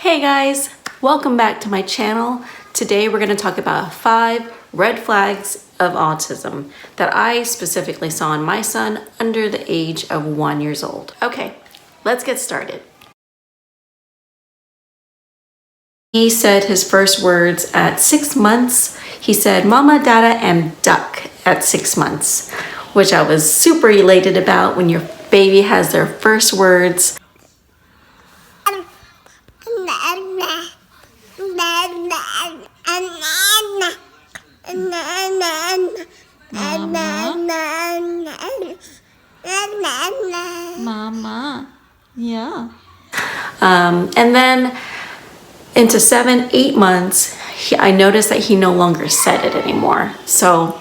Hey guys, welcome back to my channel. Today we're going to talk about 5 red flags of autism that I specifically saw in my son under the age of 1 year old. Okay, let's get started. He said his first words at 6 months. He said, "Mama, Dada, and duck" at 6 months, which I was super elated about when your baby has their first words. Mama, yeah. And then into 7, 8 months, I noticed that he no longer said it anymore. So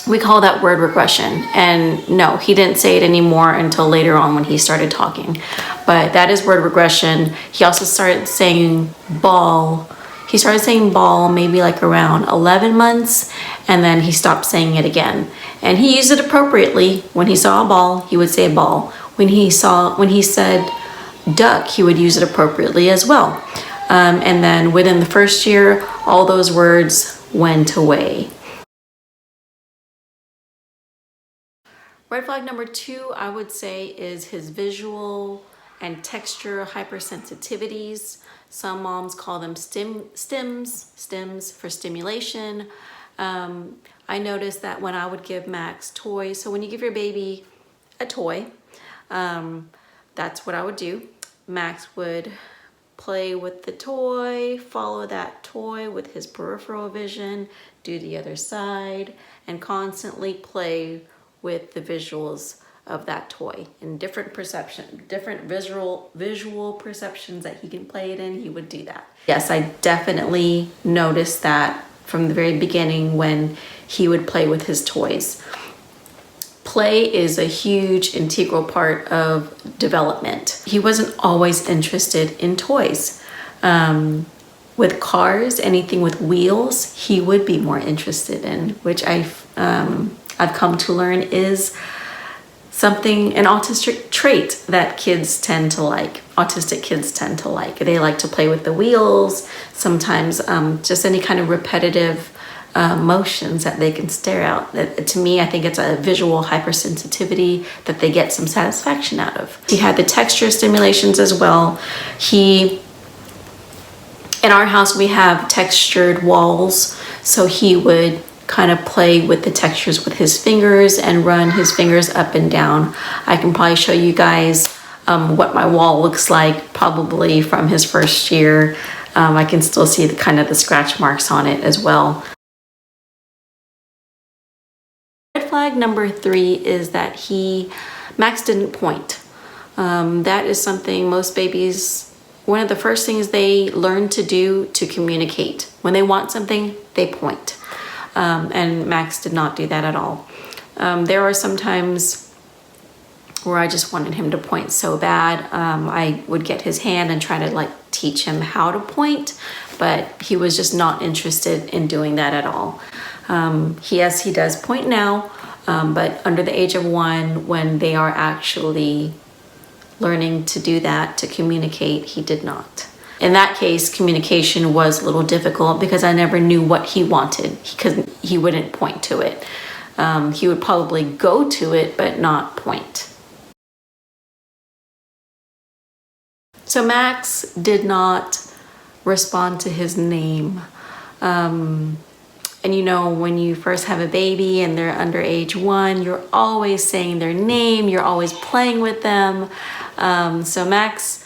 we call that word regression. And no, he didn't say it anymore until later on when he started talking. But that is word regression. He also started saying ball. He started saying ball maybe like around 11 months, and then he stopped saying it again. And he used it appropriately. When he saw a ball, he would say ball. When he said duck, he would use it appropriately as well. And then within the first year, all those words went away. Red flag number 2, I would say, is his visual and texture hypersensitivities. Some moms call them stims for stimulation. I noticed that when I would give Max toys, so when you give your baby a toy, that's what I would do. Max would play with the toy, follow that toy with his peripheral vision, do the other side, and constantly play with the visuals of that toy in different visual perceptions that he can play it in. He would do that. Yes, I definitely noticed that from the very beginning when he would play with his toys. Play is a huge integral part of development. He wasn't always interested in toys. With cars, anything with wheels, he would be more interested in, which I've come to learn is an autistic trait that autistic kids tend to like. They like to play with the wheels, sometimes just any kind of repetitive motions that they can stare at. To me, I think it's a visual hypersensitivity that they get some satisfaction out of. He had the texture stimulations as well. In our house, we have textured walls, so he would kind of play with the textures with his fingers and run his fingers up and down. I can probably show you guys what my wall looks like probably from his first year. I can still see the scratch marks on it as well. Red flag number 3 is that Max didn't point. That is something most babies, one of the first things they learn to do to communicate. When they want something, they point. And Max did not do that at all. There are some times where I just wanted him to point so bad. I would get his hand and try to teach him how to point, but he was just not interested in doing that at all. Yes, he does point now, but under the age of 1, when they are actually learning to do that, to communicate, he did not. In that case, communication was a little difficult because I never knew what he wanted because he wouldn't point to it. He would probably go to it, but not point. So Max did not respond to his name. And when you first have a baby and they're under age 1, you're always saying their name, you're always playing with them. So Max,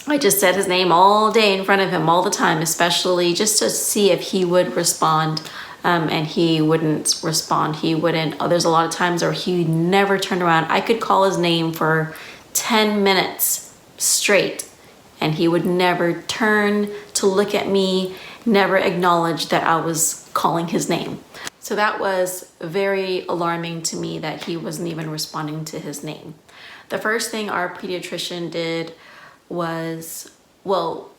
I just said his name all day in front of him all the time, especially just to see if he would respond, and he wouldn't respond. There's a lot of times where he never turned around. I could call his name for 10 minutes straight, and he would never turn to look at me, never acknowledge that I was calling his name. So that was very alarming to me that he wasn't even responding to his name. The first thing our pediatrician did was,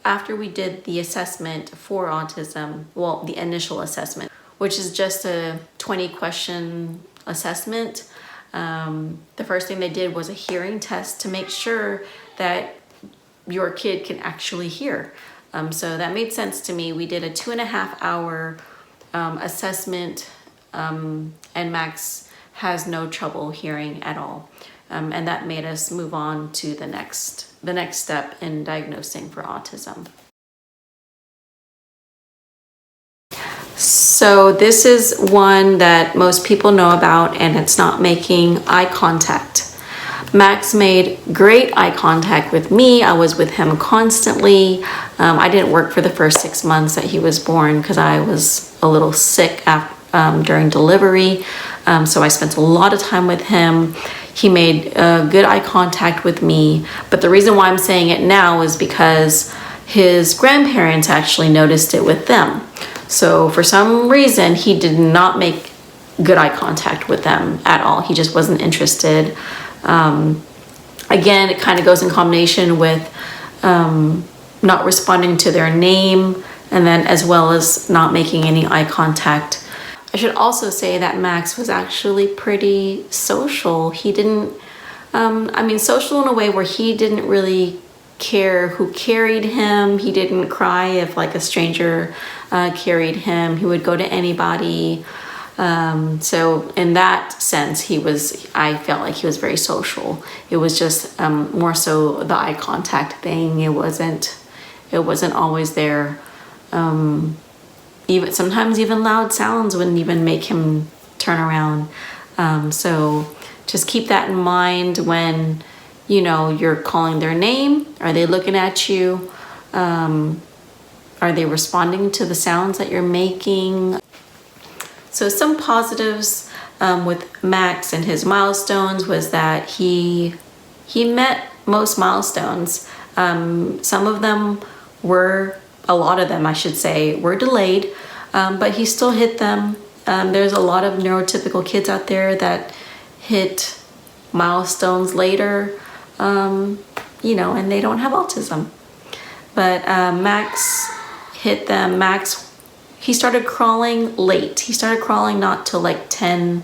after we did the assessment for autism, the initial assessment, which is just a 20-question assessment, the first thing they did was a hearing test to make sure that your kid can actually hear. So that made sense to me. We did a 2.5 hour assessment, and Max has no trouble hearing at all. And that made us move on to the next step in diagnosing for autism. So this is one that most people know about, and it's not making eye contact. Max made great eye contact with me. I was with him constantly. I didn't work for the first 6 months that he was born because I was a little sick during delivery. So I spent a lot of time with him. He made good eye contact with me. But the reason why I'm saying it now is because his grandparents actually noticed it with them. So for some reason, he did not make good eye contact with them at all. He just wasn't interested. Again, it kind of goes in combination with not responding to their name, and then as well as not making any eye contact. I should also say that Max was actually pretty social. He didn't, social in a way where he didn't really care who carried him. He didn't cry if like a stranger carried him. He would go to anybody. So in that sense, I felt like he was very social. It was just more so the eye contact thing. It wasn't always there. Sometimes even loud sounds wouldn't even make him turn around. So just keep that in mind when, you're calling their name. Are they looking at you? Are they responding to the sounds that you're making? So some positives with Max and his milestones was that he met most milestones. Some of them a lot of them I should say, were delayed, but he still hit them. There's a lot of neurotypical kids out there that hit milestones later, and they don't have autism. But Max hit them. He started crawling late. He started crawling not till like 10,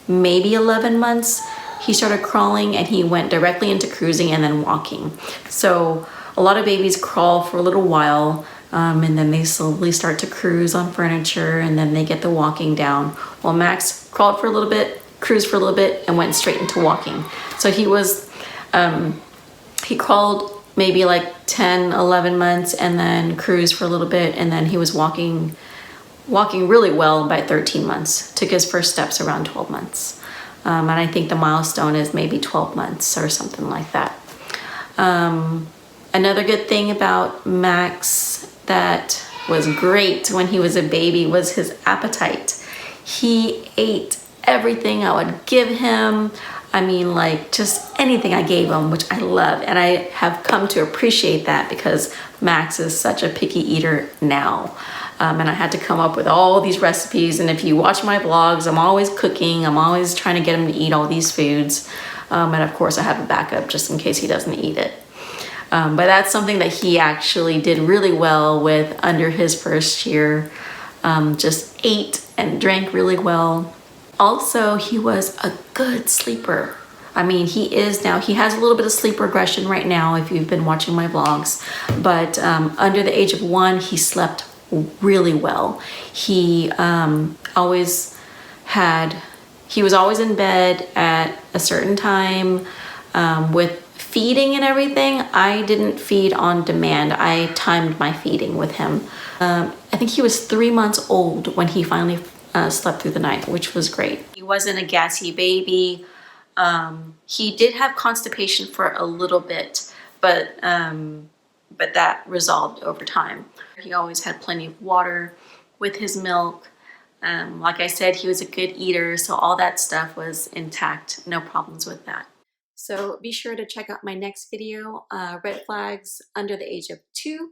maybe 11 months. He started crawling and he went directly into cruising and then walking. So a lot of babies crawl for a little while, and then they slowly start to cruise on furniture, and then they get the walking down. Well, Max crawled for a little bit, cruised for a little bit, and went straight into walking. So he crawled maybe like 10, 11 months and then cruised for a little bit, and then he was walking really well by 13 months. Took his first steps around 12 months. And I think the milestone is maybe 12 months or something like that. Another good thing about Max that was great when he was a baby was his appetite. He ate everything I would give him. Like just anything I gave him, which I love. And I have come to appreciate that because Max is such a picky eater now. And I had to come up with all these recipes. And if you watch my vlogs, I'm always cooking. I'm always trying to get him to eat all these foods. And of course I have a backup just in case he doesn't eat it. But that's something that he actually did really well with under his first year. Just ate and drank really well. Also, he was a good sleeper. He is now. He has a little bit of sleep regression right now if you've been watching my vlogs. But under the age of 1, he slept really well. He was always in bed at a certain time. With feeding and everything, I didn't feed on demand. I timed my feeding with him. I think he was 3 months old when he finally slept through the night, which was great. He wasn't a gassy baby. He did have constipation for a little bit, but that resolved over time. He always had plenty of water with his milk. Like I said, he was a good eater, so all that stuff was intact. No problems with that. So be sure to check out my next video, Red Flags Under the Age of 2.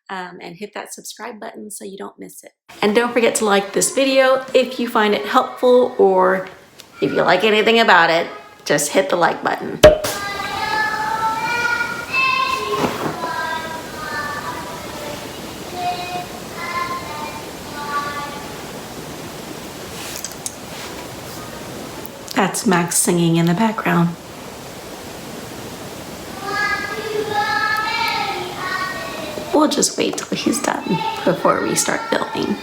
And hit that subscribe button so you don't miss it. And don't forget to like this video if you find it helpful, or if you like anything about it, just hit the like button. That's Max singing in the background. we'll just wait till he's done before we start filming.